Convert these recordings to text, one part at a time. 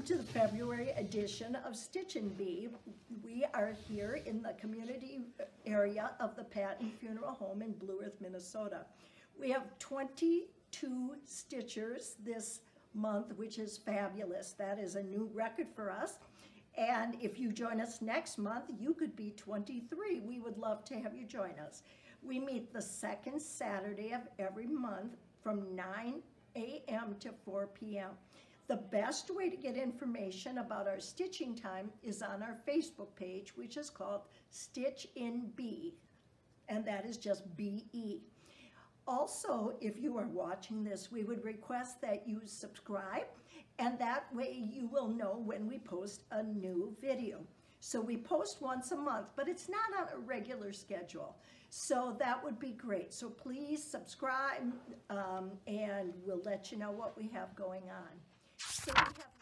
to the February edition of Stitch and Bee. We are here in the community area of the Patton Funeral Home in Blue Earth, Minnesota. We have 22 stitchers this month, which is fabulous. That is a new record for us. And if you join us next month, you could be 23. We would love to have you join us. We meet the second Saturday of every month from 9 a.m. to 4 p.m. The best way to get information about our stitching time is on our Facebook page, which is called Stitch in Bee, and that is just B-E. Also, if you are watching this, we would request that you subscribe, and that way you will know when we post a new video. So we post once a month, but it's not on a regular schedule. So that would be great. So please subscribe, and we'll let you know what we have going on. So we have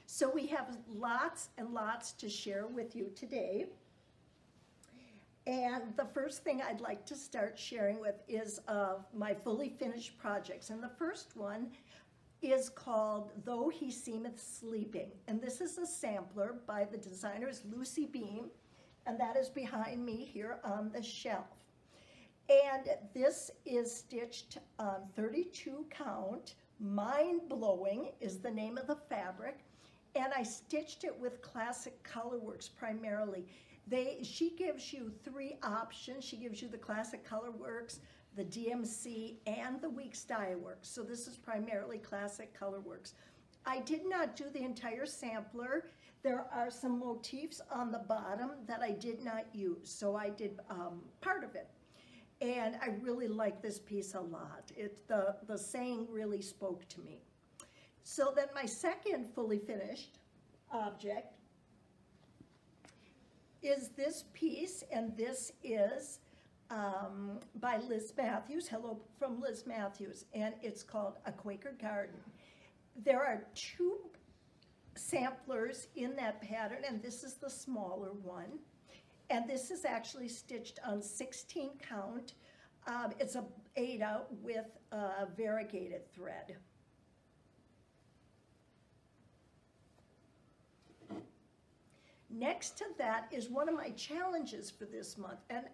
So we have lots and lots to share with you today. And the first thing I'd like to start sharing with is my fully finished projects. And the first one is called Though He Seemeth Sleeping. And this is a sampler by the designers Lucy Beam, and that is behind me here on the shelf. And this is stitched on 32 count. Mind Blowing is the name of the fabric. And I stitched it with Classic Colorworks primarily. She gives you 3 options. She gives you the Classic Colorworks, the DMC, and the Weeks Dye Works. So this is primarily Classic Colorworks. I did not do the entire sampler. There are some motifs on the bottom that I did not use, so I did part of it. And I really like this piece a lot. The saying really spoke to me. So then my second fully finished object is this piece, and this is by Liz Matthews. Hello from Liz Matthews, and it's called A Quaker Garden. There are 2 samplers in that pattern, and this is the smaller one. And this is actually stitched on 16 count. It's a Aida with variegated thread. Next to that is one of my challenges for this month, and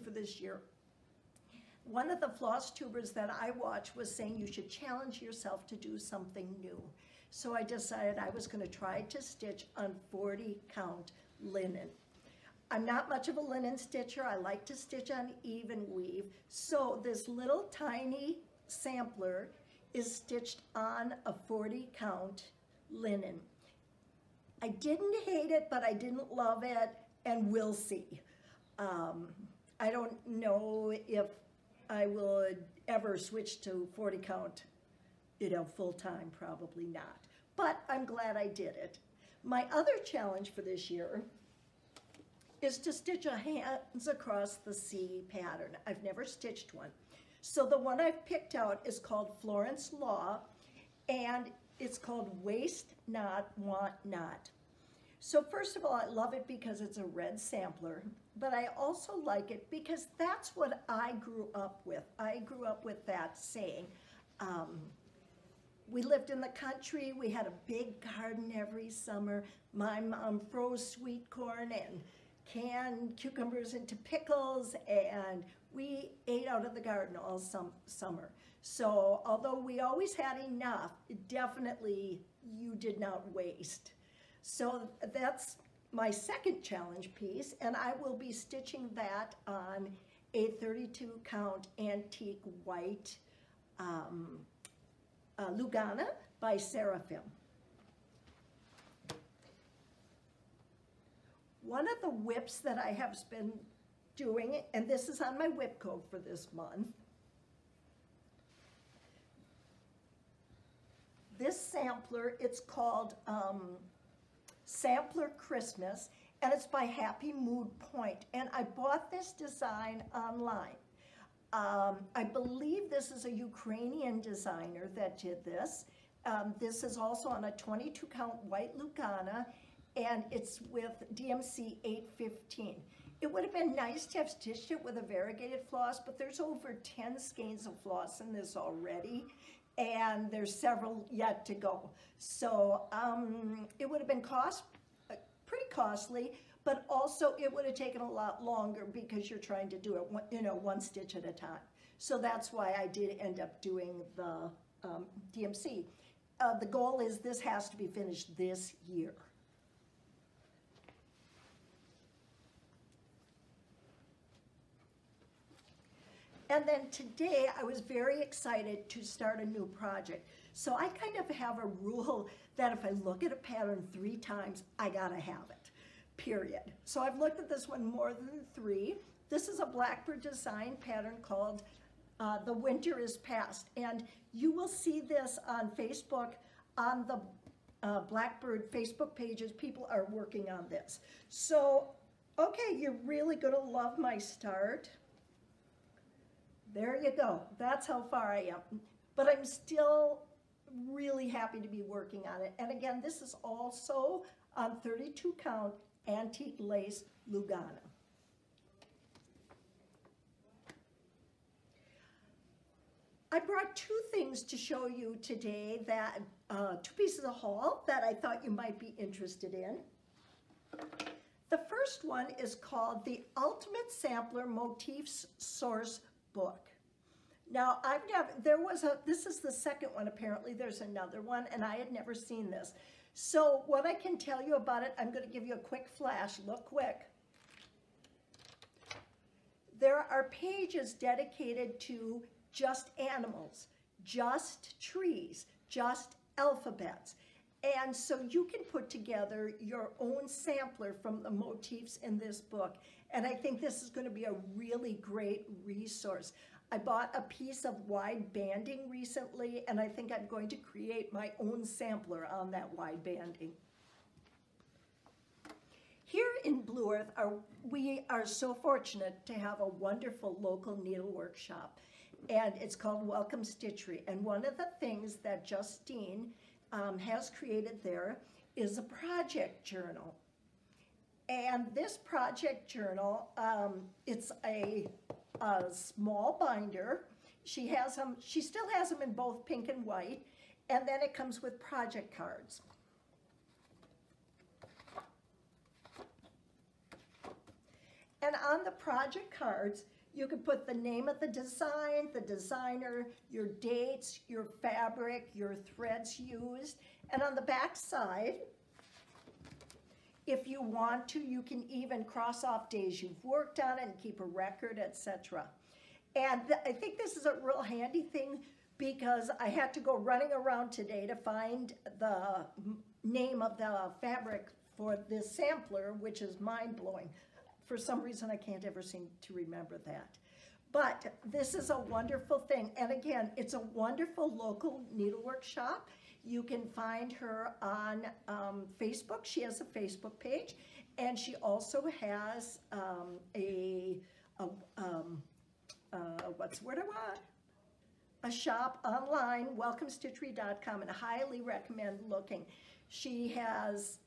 for this year. One of the Flosstubers that I watch was saying you should challenge yourself to do something new. So I decided I was going to try to stitch on 40 count linen. I'm not much of a linen stitcher. I like to stitch on even weave. So this little tiny sampler is stitched on a 40 count linen. I didn't hate it, but I didn't love it, and we'll see. I don't know if I would ever switch to 40 count, full time, probably not. But I'm glad I did it. My other challenge for this year is to stitch a Hands Across the Sea pattern. I've never stitched one. So the one I've picked out is called Florence Law, and it's called Waste Not, Want Not. So first of all, I love it because it's a red sampler, but I also like it because that's what I grew up with. I grew up with that saying. We lived in the country. We had a big garden every summer. My mom froze sweet corn and canned cucumbers into pickles, and we ate out of the garden all summer. So although we always had enough, definitely you did not waste. So that's my second challenge piece, and I will be stitching that on a 32 count antique white Lugana by Seraphim. One of the whips that I have been doing, and this is on my whip code for this month, this sampler, it's called Sampler Christmas, and it's by Happy Mood Point. And I bought this design online. I believe this is a Ukrainian designer that did this. This is also on a 22 count white Lugana, and it's with DMC 815. It would have been nice to have stitched it with a variegated floss, but there's over 10 skeins of floss in this already, and there's several yet to go. So it would have been pretty costly, but also it would have taken a lot longer because you're trying to do it, one stitch at a time. So that's why I did end up doing the DMC. The goal is this has to be finished this year. And then today I was very excited to start a new project. So I kind of have a rule that if I look at a pattern 3 times, I gotta have it, period. So I've looked at this one more than 3. This is a Blackbird design pattern called The Winter is Past. And you will see this on Facebook, on the Blackbird Facebook pages. People are working on this. So, okay, you're really gonna love my start. There you go. That's how far I am. But I'm still really happy to be working on it. And again, this is also on 32 count antique lace Lugana. I brought two things to show you today, that two pieces of haul that I thought you might be interested in. The first one is called the Ultimate Sampler Motifs Source Book. Now, this is the second one apparently, there's another one, and I had never seen this. So what I can tell you about it, I'm going to give you a quick flash, look quick. There are pages dedicated to just animals, just trees, just alphabets. And so you can put together your own sampler from the motifs in this book. And I think this is going to be a really great resource. I bought a piece of wide banding recently, and I think I'm going to create my own sampler on that wide banding. Here in Blue Earth, we are so fortunate to have a wonderful local needlework shop, and it's called Welcome Stitchery. And one of the things that Justine has created there is a project journal. And this project journal, it's a small binder. She still has them in both pink and white, and then it comes with project cards. And on the project cards, you can put the name of the design, the designer, your dates, your fabric, your threads used. And on the back side, if you want to, you can even cross off days you've worked on it and keep a record, etc. And I think this is a real handy thing, because I had to go running around today to find the name of the fabric for this sampler, which is mind-blowing. For some reason, I can't ever seem to remember that. But this is a wonderful thing. And again, it's a wonderful local needlework shop. You can find her on Facebook. She has a Facebook page. And she also has a shop online, welcomestitchery.com, and I highly recommend looking. She has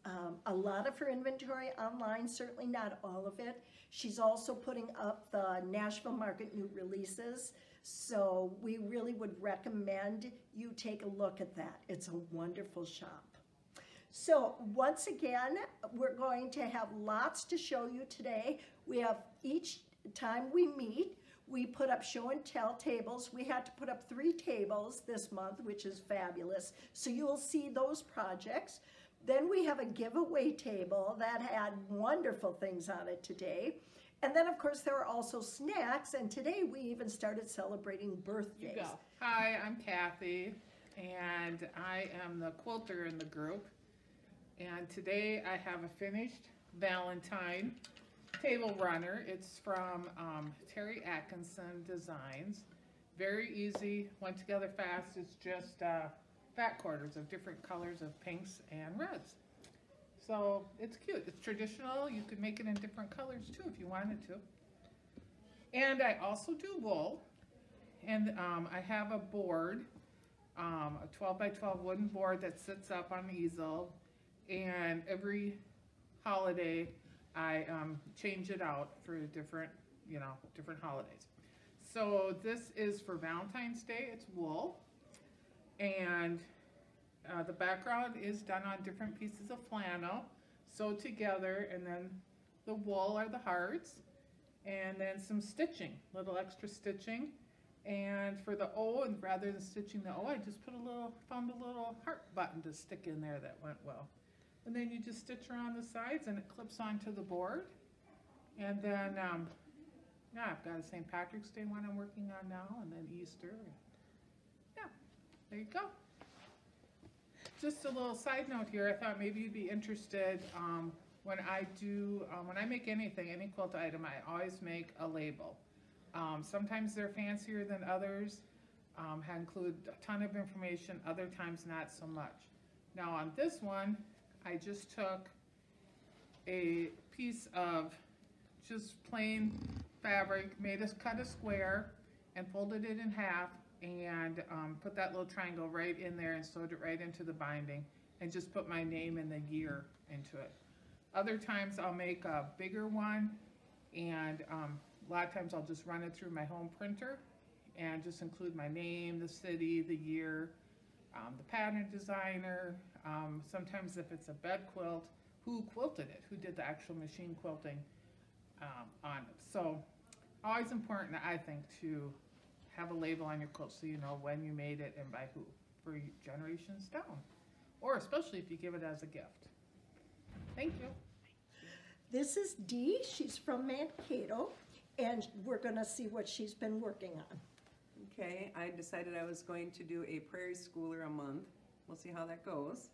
a lot of her inventory online, certainly not all of it. She's also putting up the Nashville Market new releases, so we really would recommend you take a look at that. It's a wonderful shop. So once again, we're going to have lots to show you today. We have, each time we meet, we put up show and tell tables. We had to put up 3 tables this month, which is fabulous. So you'll see those projects. Then we have a giveaway table that had wonderful things on it today. And then of course there are also snacks, and today we even started celebrating birthdays. You go. Hi, I'm Kathy, and I am the quilter in the group. And today I have a finished Valentine table runner. It's from Terry Atkinson Designs. Very easy, went together fast. It's just fat quarters of different colors of pinks and reds. So it's cute. It's traditional. You could make it in different colors too if you wanted to. And I also do wool. And I have a board, a 12 by 12 wooden board that sits up on the easel. And every holiday I change it out for different, different holidays. So this is for Valentine's Day. It's wool, and the background is done on different pieces of flannel sewed together, and then the wool are the hearts, and then some stitching, little extra stitching. And for the O, and rather than stitching the O, I just found a little heart button to stick in there that went well. And then you just stitch around the sides and it clips onto the board. And then, yeah, I've got a St. Patrick's Day one I'm working on now, and then Easter. Yeah, there you go. Just a little side note here, I thought maybe you'd be interested when I make anything, any quilt item, I always make a label. Sometimes they're fancier than others, include a ton of information, other times not so much. Now on this one, I just took a piece of just plain fabric, cut a square, and folded it in half, and put that little triangle right in there and sewed it right into the binding and just put my name and the year into it. Other times I'll make a bigger one, and a lot of times I'll just run it through my home printer and just include my name, the city, the year, the pattern designer. Sometimes if it's a bed quilt, who quilted it, who did the actual machine quilting on it. So always important, I think, to have a label on your quilt so you know when you made it and by who, for generations down, or especially if you give it as a gift. Thank you. This is Dee. She's from Mankato, and we're going to see what she's been working on. Okay, I decided I was going to do a prairie schooler a month. We'll see how that goes.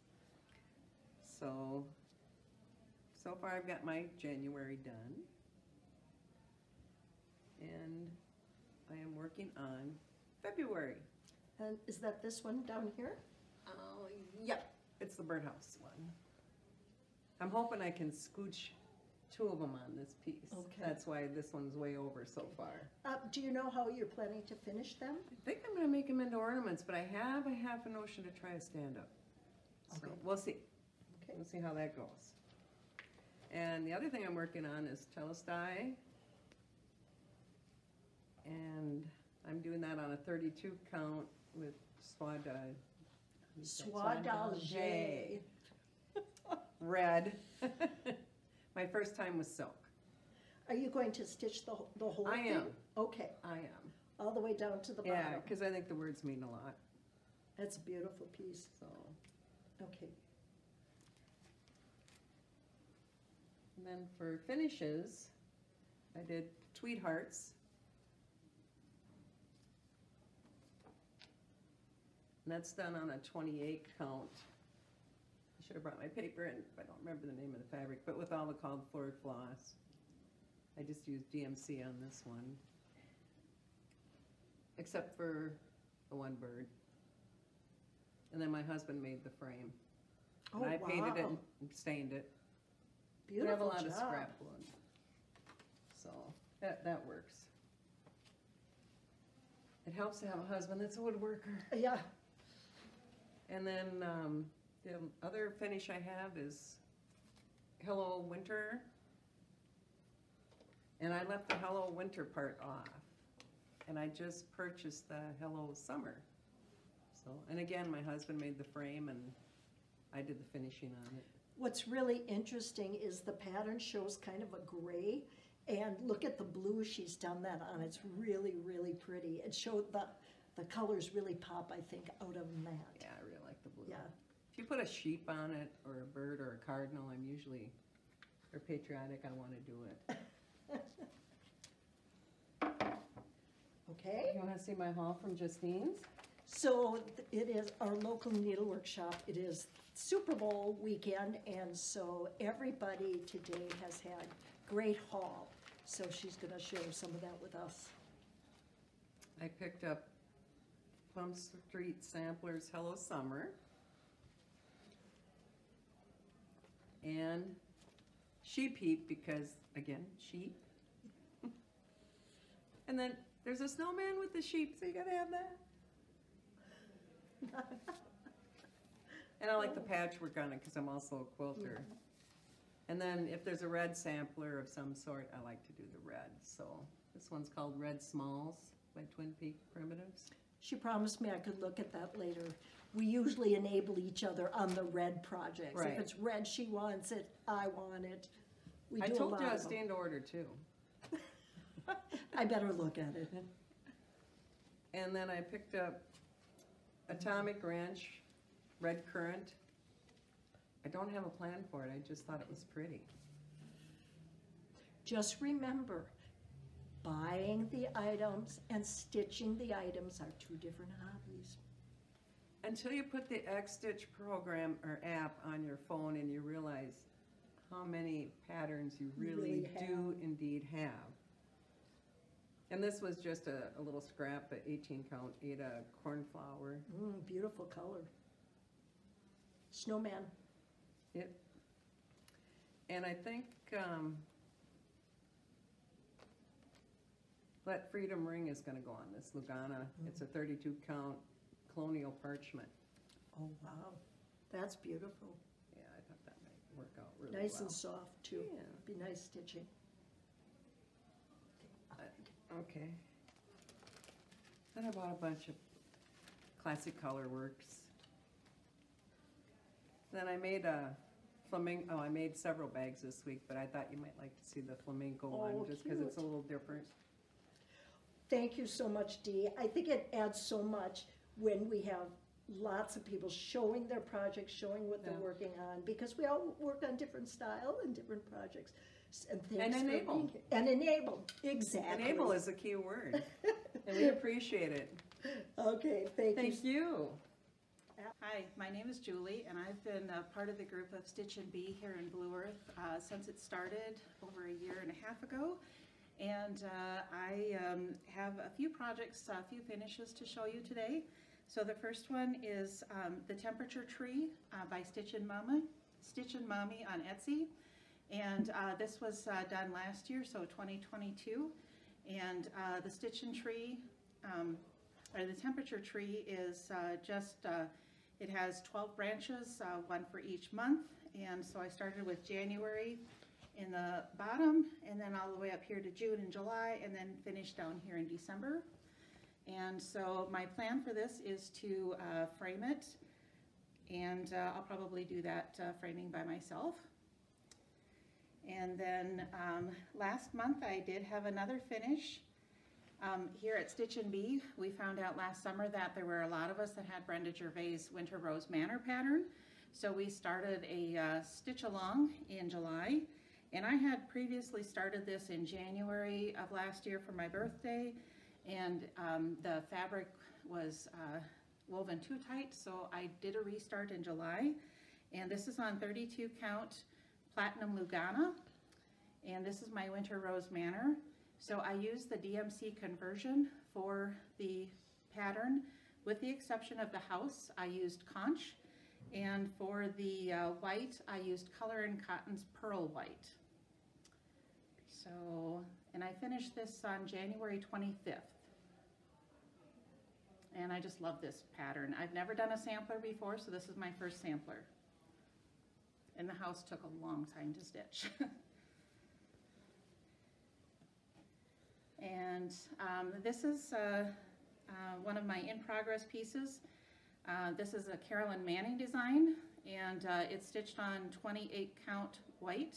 So far I've got my January done. And I am working on February. And is that this one down here? Yep, it's the birdhouse one. I'm hoping I can scooch two of them on this piece. Okay. That's why this one's way over so far. Do you know how you're planning to finish them? I think I'm gonna make them into ornaments, but I have a half a notion to try a stand-up. So Okay. we'll see. Okay. We'll see how that goes. And the other thing I'm working on is Telestai. And I'm doing that on a 32 count with Swadalge. Swadalge. Red. My first time was silk. Are you going to stitch the whole I thing? am. Okay, I am. all the way down to the Yeah, bottom. because I think the words mean a lot. That's a beautiful piece. So, Okay. and then for finishes, I did tweed hearts. And that's done on a 28 count. I should have brought my paper in, I don't remember the name of the fabric, but with all the called for floss. I just used DMC on this one. Except for the one bird. And then my husband made the frame. Oh, And I painted it wow. and stained it. Beautiful We have a lot job. of scrap wood. So that works. It helps to have a husband that's a woodworker. Yeah, And then the other finish I have is Hello Winter. And I left the Hello Winter part off. And I just purchased the Hello Summer. So, and again, my husband made the frame and I did the finishing on it. what's really interesting is the pattern shows kind of a gray, and look at the blue she's done that on. It's really, really pretty. It showed the colors really pop, I think, out of that. Yeah, I really like the blue. Yeah. If you put a sheep on it, or a bird, or a cardinal, I'm usually, or patriotic, I want to do it. Okay, You want to see my haul from Justine's? so it is our local needlework shop. It is Super Bowl weekend, and so everybody today has had great haul. So she's gonna share some of that with us. I picked up Plum Street Samplers Hello Summer. And Sheep Heap, because, again, sheep. And then there's a snowman with the sheep, so you gotta have that. And I like the patchwork on it because I'm also a quilter. And then if there's a red sampler of some sort, I like to do the red. So this one's called Red Smalls by Twin Peak Primitives. She promised me I could look at that later. We usually enable each other on the red projects. Right. If it's red, she wants it, I want it. We I do a told lot of them. Justine to order too. I better look at it. And then I picked up Atomic Ranch Red Currant. I don't have a plan for it, I just thought it was pretty. Just remember, buying the items and stitching the items are two different hobbies. Until you put the X-Stitch program or app on your phone and you realize how many patterns you really do indeed have. And this was just a little scrap, an 18 count Ada cornflower. Beautiful color. Snowman. It, and I think, That freedom ring is gonna go on this Lugana. It's a 32 count colonial parchment. Oh, wow. That's beautiful. Yeah, I thought that might work out really well. Nice and soft, too. Yeah. Be nice stitching. Okay. Then I bought a bunch of classic color works. Then I made a flamingo, I made several bags this week, but I thought you might like to see the flamenco one, Oh, just because it's a cute. little different. Thank you so much, Dee. I think it adds so much when we have lots of people showing their projects, showing what they're Yeah. working on, because we all work on different style and different projects. And thanks And for enable. being here. And enable, exactly. Enable is a key word, and we appreciate it. Okay, thank you. Thank you. Hi, my name is Julie, and I've been a part of the group of Stitch and Bee here in Blue Earth since it started over a year and a half ago. And I have a few projects, a few finishes to show you today. So the first one is the Temperature Tree by Stitch and Mommy on Etsy. And this was done last year, so 2022. And the Stitch and Tree, or the Temperature Tree is it has 12 branches, one for each month. And so I started with January in the bottom, and then all the way up here to June and July, and then finished down here in December. And so my plan for this is to frame it, and I'll probably do that framing by myself. And then last month I did have another finish. Here at Stitch and Bee, we found out last summer that there were a lot of us that had Brenda Gervais' Winter Rose Manor pattern. So we started a stitch along in July. And I had previously started this in January of last year for my birthday. And the fabric was woven too tight, so I did a restart in July. And this is on 32 count Platinum Lugana. And this is my Winter Rose Manor. So I used the DMC conversion for the pattern. With the exception of the house, I used conch. And for the white, I used Color and Cotton's Pearl White. So, and I finished this on January 25th. And I just love this pattern. I've never done a sampler before, so this is my first sampler. And the house took a long time to stitch. And this is one of my in-progress pieces. This is a Carolyn Manning design, and it's stitched on 28 count white.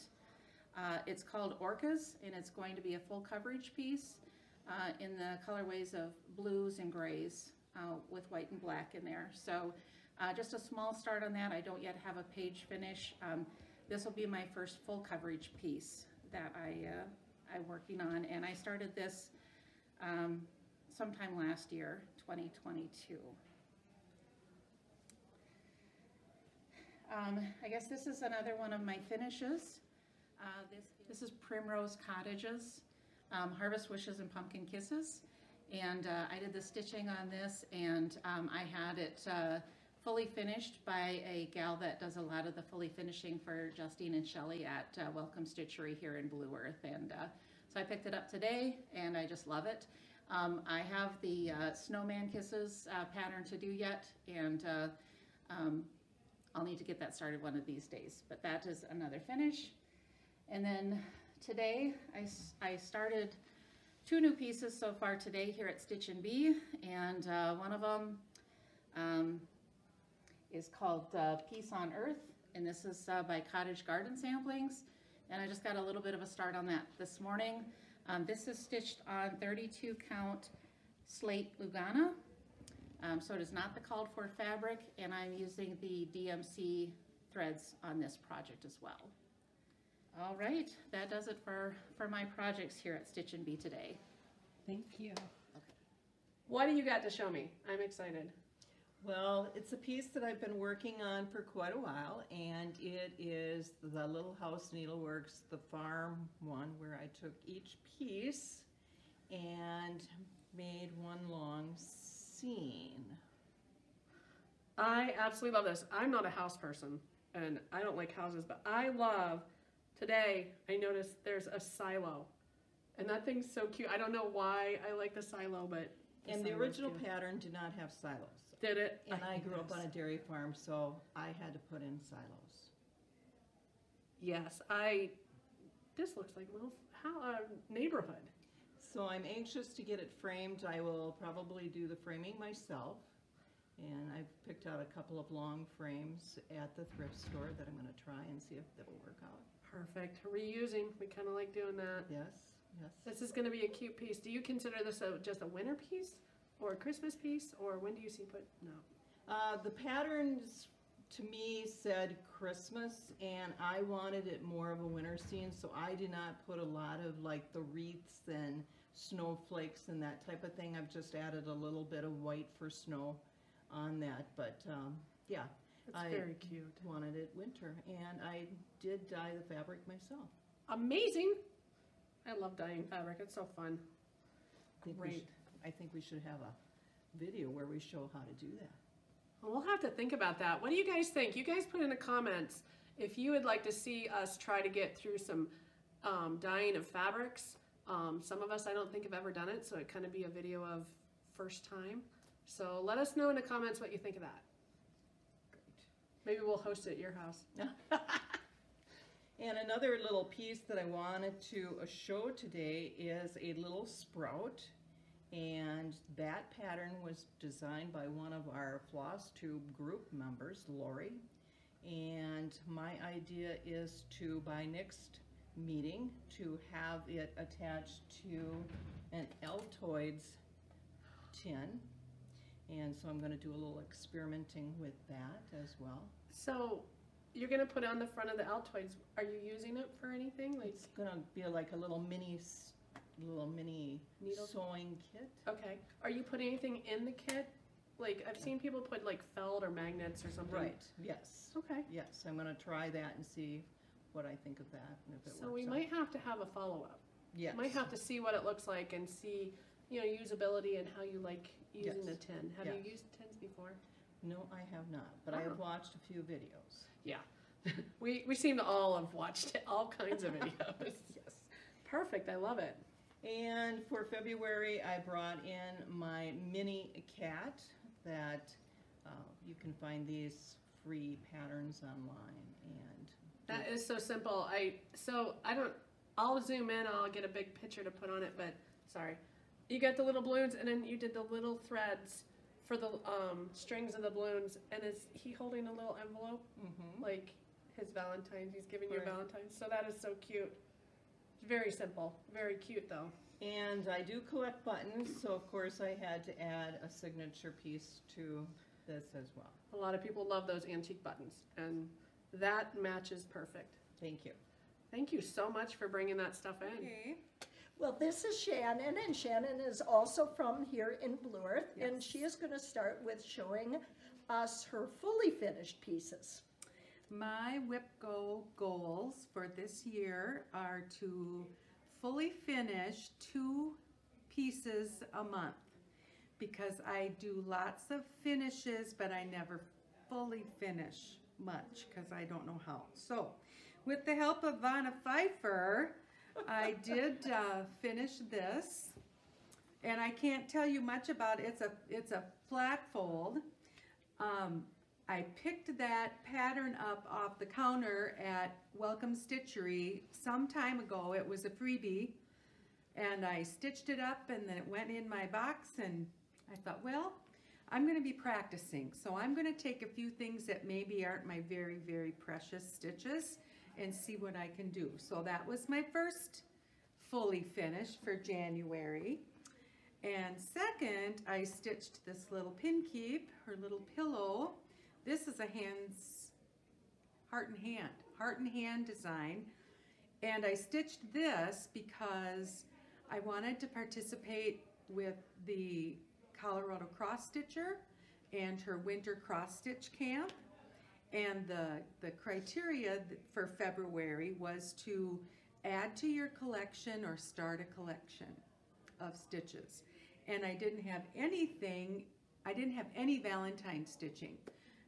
It's called Orcas, and it's going to be a full coverage piece in the colorways of blues and grays with white and black in there. So just a small start on that. I don't yet have a page finish. This will be my first full coverage piece that I'm working on, and I started this sometime last year, 2022. I guess this is another one of my finishes. This is Primrose Cottages, Harvest Wishes and Pumpkin Kisses. And I did the stitching on this, and I had it fully finished by a gal that does a lot of the fully finishing for Justine and Shelley at Welcome Stitchery here in Blue Earth. And so I picked it up today, and I just love it. I have the Snowman Kisses pattern to do yet, and I'll need to get that started one of these days. But that is another finish. And then today, I started 2 new pieces so far today here at Stitch and Bee, and one of them is called Peace on Earth, and this is by Cottage Garden Samplings, and I just got a little bit of a start on that this morning. This is stitched on 32 count slate Lugana, so it is not the called for fabric, and I'm using the DMC threads on this project as well. All right, that does it for my projects here at Stitch and Bee today. Thank you. Okay. What do you got to show me? I'm excited. Well, it's a piece that I've been working on for quite a while, and it is the Little House Needleworks, the farm one, where I took each piece and made one long seam. I absolutely love this. I'm not a house person, and I don't like houses, but I love, today I noticed there's a silo, And that thing's so cute. I don't know why I like the silo, but And the silo's original cute. pattern did not have silos. Did it? And I grew up Yes. on a dairy farm, so I had to put in silos. Yes, this looks like a neighborhood. So I'm anxious to get it framed. I will probably do the framing myself. And I've picked out a couple of long frames at the thrift store that I'm gonna try and see if that'll work out. Perfect. Reusing, we kind of like doing that. Yes, yes. This is going to be a cute piece. Do you consider this just a winter piece or a Christmas piece, or when do you see put? No. The patterns to me said Christmas, and I wanted it more of a winter scene, so I did not put a lot of like the wreaths and snowflakes and that type of thing. I've just added a little bit of white for snow on that, but yeah. It's very cute. Wanted it winter, and I did dye the fabric myself. Amazing. I love dyeing fabric. It's so fun. Great. I think we should have a video where we show how to do that. Well, we'll have to think about that. What do you guys think? You guys put in the comments if you would like to see us try to get through some dyeing of fabrics. Some of us, I don't think have ever done it, so it kind of be a video of first time. So let us know in the comments what you think of that. Maybe we'll host it at your house. And another little piece that I wanted to show today is a little sprout. And that pattern was designed by one of our Flosstube group members, Lori. And my idea is to, by next meeting, to have it attached to an Altoids tin. And so I'm going to do a little experimenting with that as well. So you're going to put on the front of the Altoids. Are you using it for anything? Like, It's going to be like a little mini Needle? sewing kit. okay. Are you putting anything in the kit? Like, I've seen people put like felt or magnets or something. Right, yes. Okay. Yes, I'm going to try that and see what I think of that and if it So works we out. might have to have a follow-up. Yes. Might have to see what it looks like and see, usability and how you like using the Yes. tin. Have Yes. you used tins before? No, I have not, but I have Oh. watched a few videos. Yeah. we seem to all have watched all kinds of videos. Yes. Perfect. I love it. And for February, I brought in my mini cat that you can find these free patterns online. And That is so simple. I'll zoom in, I'll get a big picture to put on it, but sorry. You got the little balloons and then you did the little threads for the strings of the balloons, and is he holding a little envelope? Mhm. Like his Valentine's, he's giving you Right. Valentine's. So that is so cute. Very simple, very cute though. And I do collect buttons, so of course I had to add a signature piece to this as well. A lot of people love those antique buttons, and that matches perfect. Thank you. Thank you so much for bringing that stuff in. Okay. Well, this is Shannon, and Shannon is also from here in Blue Earth, and she is going to start with showing us her fully finished pieces. My WIPGO goals for this year are to fully finish 2 pieces a month, because I do lots of finishes, but I never fully finish much because I don't know how. So with the help of Vanna Pfeiffer, I did finish this, and I can't tell you much about it. It's a flat fold. I picked that pattern up off the counter at Welcome Stitchery some time ago. It was a freebie, and I stitched it up, and then it went in my box, and I thought, well, I'm going to be practicing, so I'm going to take a few things that maybe aren't my very, very precious stitches and see what I can do. So that was my first fully finished for January. And second, I stitched this little pin keep, her little pillow. This is a heart and hand design. And I stitched this because I wanted to participate with the Colorado Cross Stitcher and her winter cross stitch camp. And the criteria for February was to add to your collection or start a collection of stitches. And I didn't have any Valentine stitching.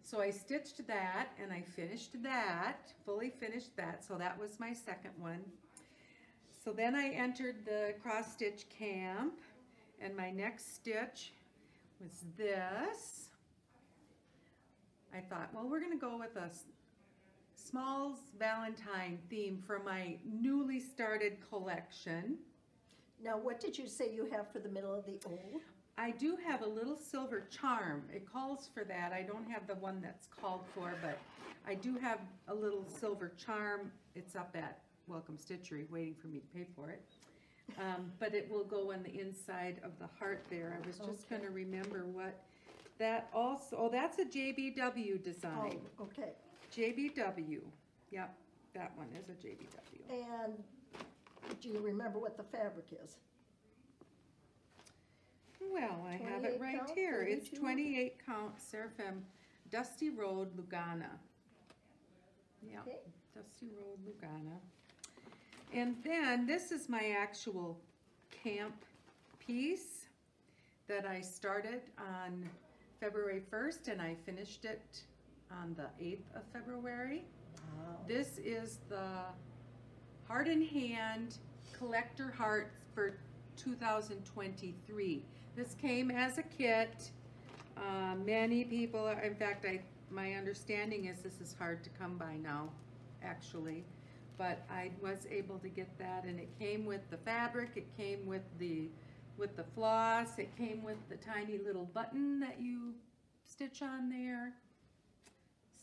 So I stitched that and I finished that, fully finished that. So that was my second one. So then I entered the cross stitch camp, and my next stitch was this. I thought, well, we're gonna go with a Smalls Valentine theme for my newly started collection. Now, what did you say you have for the middle of the O? I do have a little silver charm. It calls for that. I don't have the one that's called for, but I do have a little silver charm. It's up at Welcome Stitchery waiting for me to pay for it. But it will go on the inside of the heart there. I was just Okay. gonna remember what that also, oh, that's a JBW design. Oh, okay. JBW, yep, that one is a JBW. And do you remember what the fabric is? Well, I have it 28 right count, here. It's 32? 28 count Seraphim Dusty Road Lugana. Yep, Okay. Dusty Road Lugana. And then this is my actual camp piece that I started on February 1st and I finished it on the 8th of February. Wow. This is the Heart in Hand Collector Heart for 2023. This came as a kit. Many people, in fact, my understanding is this is hard to come by now, actually. But I was able to get that, and it came with the fabric, it came with the floss, it came with the tiny little button that you stitch on there.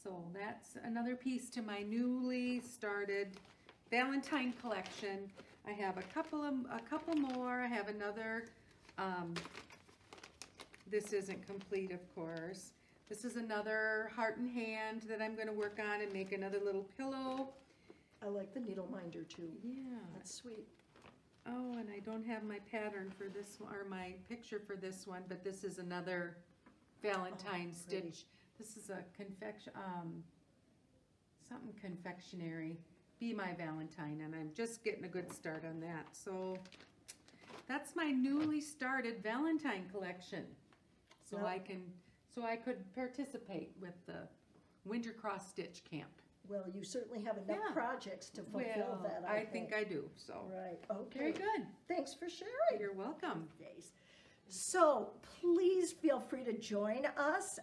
So that's another piece to my newly started Valentine collection. I have a couple more. I have another. This isn't complete, of course. This is another Heart in Hand that I'm going to work on and make another little pillow. I like the needle minder too. Yeah. That's sweet. Oh, and I don't have my pattern for this one, or my picture for this one, but this is another Valentine Oh, pretty. stitch. This is a something confectionery. Be My Valentine, and I'm just getting a good start on that. So that's my newly started Valentine collection. So Well- I could participate with the Winter Cross Stitch Camp. Well, you certainly have enough Yeah. projects to fulfill Well, that, I think I do, so. Right, okay. Very good. Thanks for sharing. You're welcome. Days. So please feel free to join us.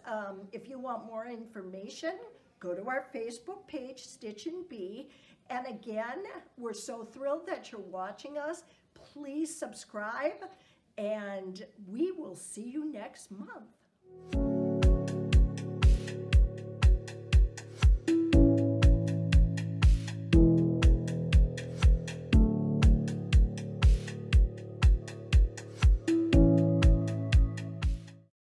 If you want more information, go to our Facebook page, Stitch and Bee. And again, we're so thrilled that you're watching us. Please subscribe, and we will see you next month.